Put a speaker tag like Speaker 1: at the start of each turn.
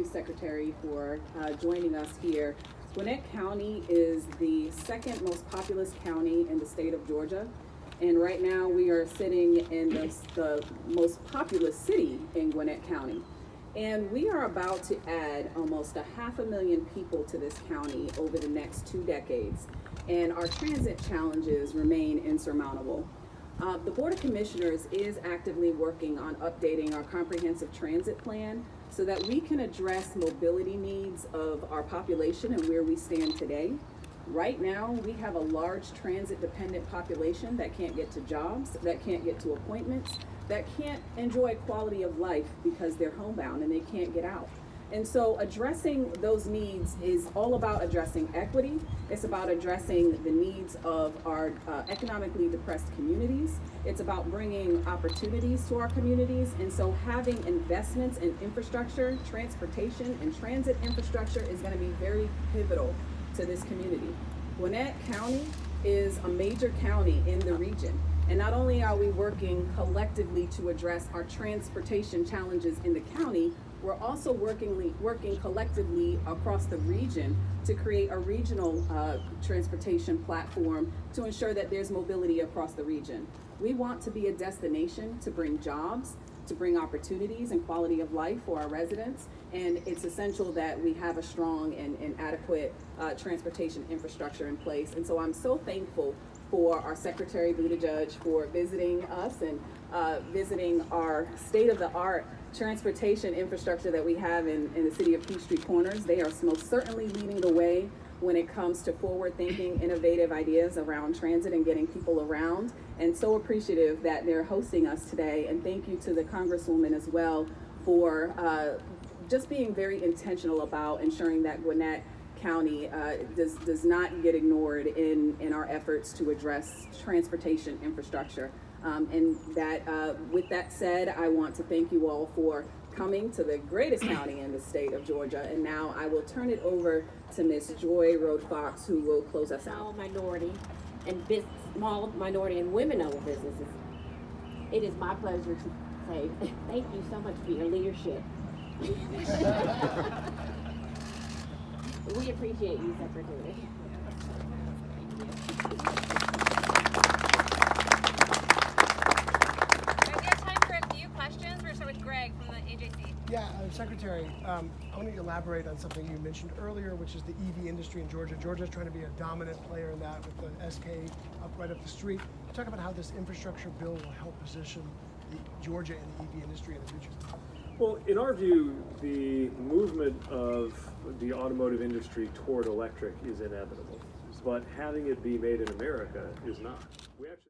Speaker 1: Secretary, for joining us here. Gwinnett County is the second most populous county in the state of Georgia. And right now we are sitting in the most populous city in Gwinnett County. And we are about to add almost 500,000 people to this county over the next 2 decades. And our transit challenges remain insurmountable. The Board of Commissioners is actively working on updating our comprehensive transit plan so that we can address mobility needs of our population and where we stand today. Right now, we have a large transit-dependent population that can't get to jobs, that can't get to appointments, that can't enjoy quality of life because they're homebound and they can't get out. And so addressing those needs is all about addressing equity. It's about addressing the needs of our economically depressed communities. It's about bringing opportunities to our communities. And so having investments in infrastructure, transportation, and transit infrastructure is going to be very pivotal to this community. Gwinnett County is a major county in the region. And not only are we working collectively to address our transportation challenges in the county, we're also working collectively across the region to create a regional transportation platform to ensure that there's mobility across the region. We want to be a destination to bring jobs, to bring opportunities and quality of life for our residents, and it's essential that we have a strong and adequate transportation infrastructure in place. And so I'm so thankful for our Secretary Buttigieg for visiting us and visiting our state-of-the-art transportation infrastructure that we have in the city of Peachtree Corners. They are most certainly leading the way when it comes to forward-thinking, innovative ideas around transit and getting people around. And so appreciative that they're hosting us today. And thank you to the Congresswoman as well for just being very intentional about ensuring that Gwinnett County does not get ignored in our efforts to address transportation infrastructure. And that with that said, I want to thank you all for coming to the greatest county in the state of Georgia. And now I will turn it over to Ms. Joy Road-Fox, who will close us out.
Speaker 2: Small minority and women-owned businesses. It is my pleasure to say thank you so much for your leadership. We appreciate you, Secretary.
Speaker 3: We have time for a few questions. We're going to start with Greg from the AJC.
Speaker 4: Yeah, Secretary, I want to elaborate on something you mentioned earlier, which is the EV industry in Georgia. Georgia's trying to be a dominant player in that with the SK right up the street. Talk about how this infrastructure bill will help position Georgia and the EV industry in the future.
Speaker 5: Well, in our view, the movement of the automotive industry toward electric is inevitable, but having it be made in America is not. We actually